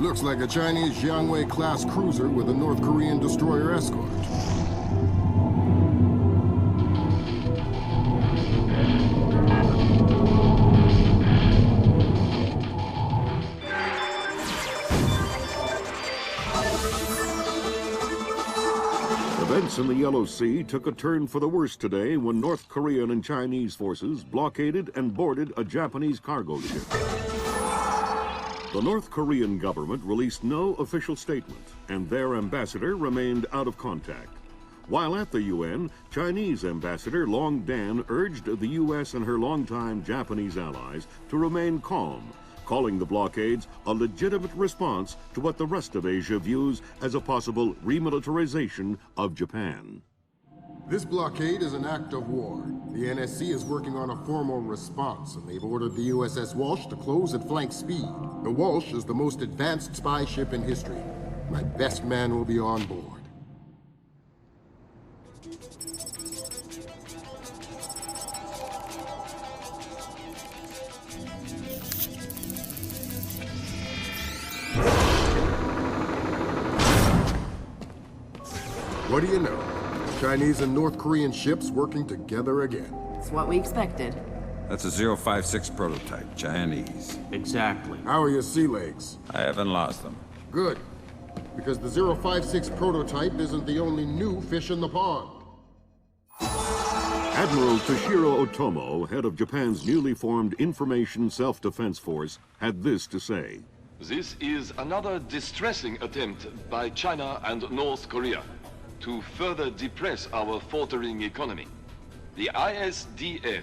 Looks like a Chinese Jiangwei-class cruiser with a North Korean destroyer escort. Events in the Yellow Sea took a turn for the worse today when North Korean and Chinese forces blockaded and boarded a Japanese cargo ship. The North Korean government released no official statement, and their ambassador remained out of contact. While at the UN, Chinese Ambassador Long Dan urged the U.S. and her longtime Japanese allies to remain calm, calling the blockades a legitimate response to what the rest of Asia views as a possible remilitarization of Japan. This blockade is an act of war. The NSC is working on a formal response, and they've ordered the USS Walsh to close at flank speed. The Walsh is the most advanced spy ship in history. My best man will be on board. What do you know? Chinese and North Korean ships working together again. It's what we expected. That's a 056 prototype, Chinese. Exactly. How are your sea legs? I haven't lost them. Good. Because the 056 prototype isn't the only new fish in the pond. Admiral Toshiro Otomo, head of Japan's newly formed Information Self-Defense Force, had this to say. This is another distressing attempt by China and North Korea to further depress our faltering economy. The ISDF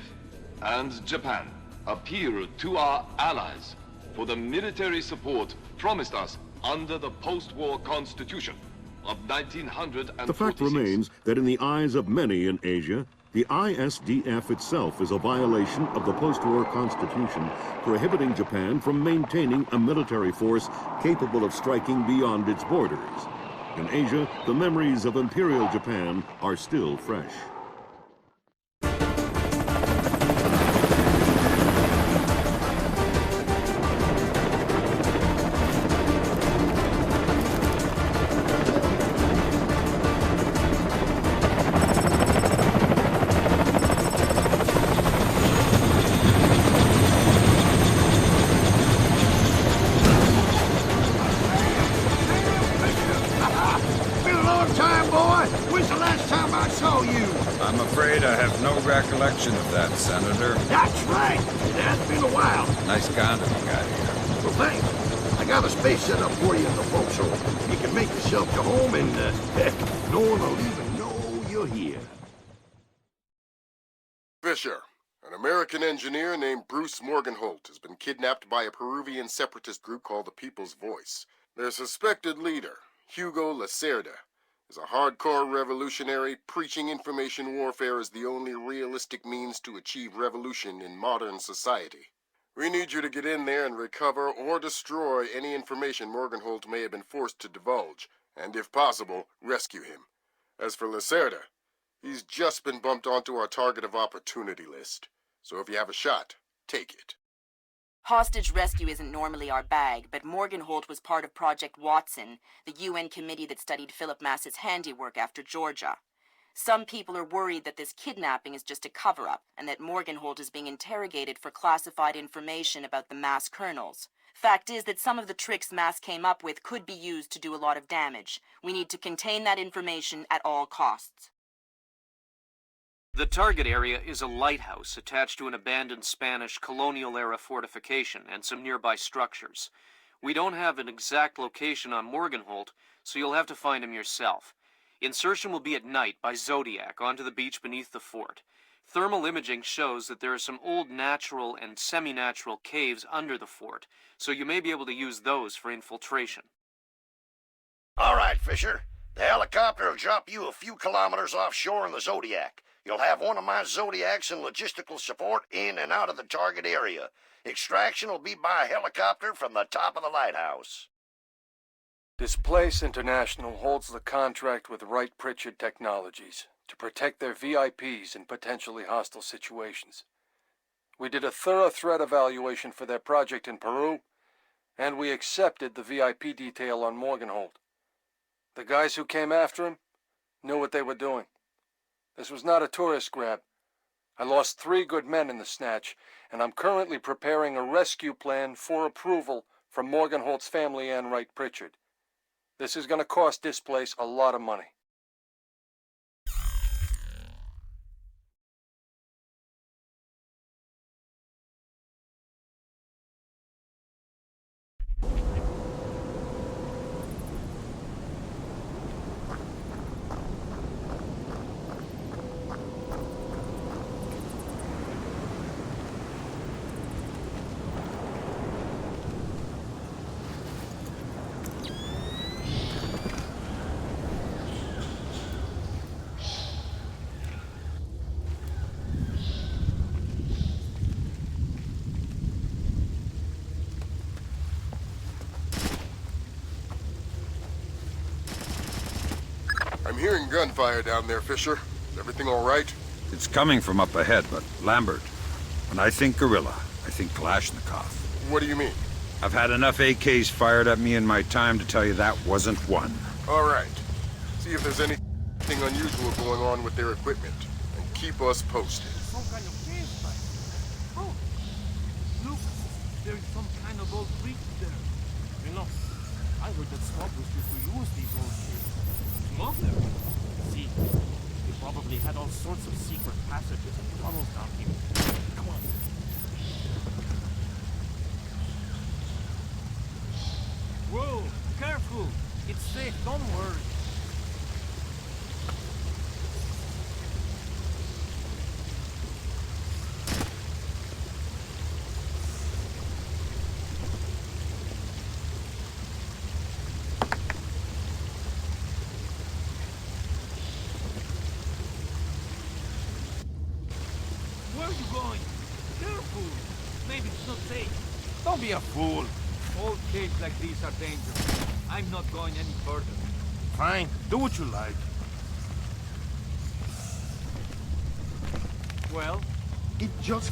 and Japan appeal to our allies for the military support promised us under the post-war constitution of 1946. The fact remains that in the eyes of many in Asia, the ISDF itself is a violation of the post-war constitution, prohibiting Japan from maintaining a military force capable of striking beyond its borders. In Asia, the memories of Imperial Japan are still fresh. I'm afraid I have no recollection of that, Senator. That's right. It has been a while. Nice condom you got here. Well, thanks. I got a space set up for you in the forecastle. You can make yourself to home and, heck, no one will even know you're here. Fisher, an American engineer named Bruce Morgenholt, has been kidnapped by a Peruvian separatist group called the People's Voice. Their suspected leader, Hugo Lacerda, is a hardcore revolutionary preaching information warfare as the only realistic means to achieve revolution in modern society. We need you to get in there and recover or destroy any information Morgenholt may have been forced to divulge, and if possible, rescue him. As for Lacerda, he's just been bumped onto our target of opportunity list. So if you have a shot, take it. Hostage rescue isn't normally our bag, but Morgenholt was part of Project Watson, the UN committee that studied Philip Mass's handiwork after Georgia. Some people are worried that this kidnapping is just a cover-up, and that Morgenholt is being interrogated for classified information about the Mass kernels. Fact is that some of the tricks Mass came up with could be used to do a lot of damage. We need to contain that information at all costs. The target area is a lighthouse attached to an abandoned Spanish colonial-era fortification and some nearby structures. We don't have an exact location on Morgenholt, so you'll have to find him yourself. Insertion will be at night by Zodiac onto the beach beneath the fort. Thermal imaging shows that there are some old natural and semi-natural caves under the fort, so you may be able to use those for infiltration. All right, Fisher. The helicopter will drop you a few kilometers offshore in the Zodiac. You'll have one of my Zodiacs and logistical support in and out of the target area. Extraction will be by helicopter from the top of the lighthouse. Displace International holds the contract with Wright Pritchard Technologies to protect their VIPs in potentially hostile situations. We did a thorough threat evaluation for their project in Peru, and we accepted the VIP detail on Morganhold. The guys who came after him knew what they were doing. This was not a tourist grab. I lost 3 good men in the snatch, and I'm currently preparing a rescue plan for approval from Morganhold's family and Wright Pritchard. This is going to cost Displace a lot of money. I'm hearing gunfire down there, Fisher. Is everything all right? It's coming from up ahead, but Lambert, when I think guerrilla, I think Kalashnikov. What do you mean? I've had enough AKs fired at me in my time to tell you that wasn't one. All right. See if there's anything unusual going on with their equipment, and keep us posted. Some kind of campsite. Oh, look, there's some kind of old bridge there. You know, I heard that smugglers used to use these old caves. Smugglers? See, they probably had all sorts of secret passages and tunnels down here. Come on. Whoa, careful! It's safe, don't worry. Where are you going? Careful! Maybe it's not safe. Don't be a fool. Old caves like these are dangerous. I'm not going any further. Fine, do what you like. Well, it just...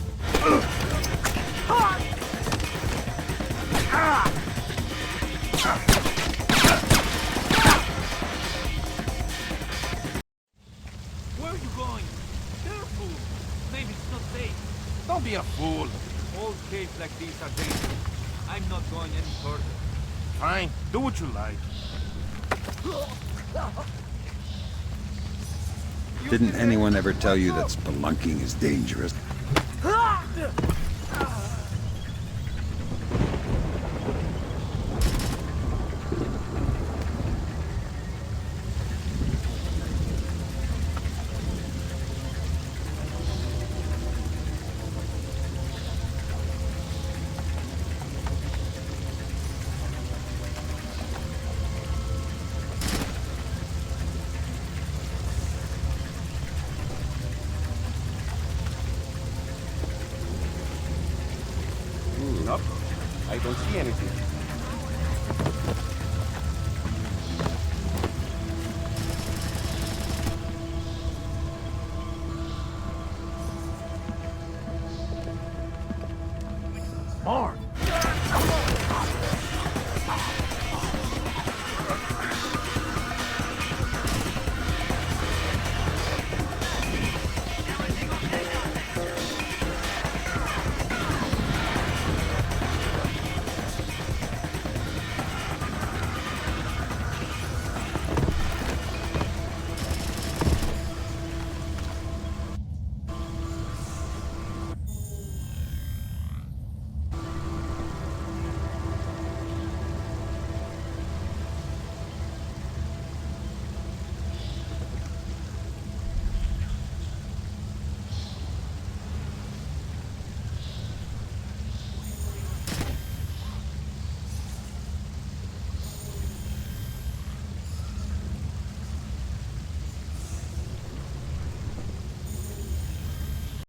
Where are you going? Careful! Maybe it's not safe. Don't be a fool. Old caves like these are dangerous. I'm not going any further. Fine, do what you like. Didn't anyone ever tell you that spelunking is dangerous? Nope. I don't see anything. Mark!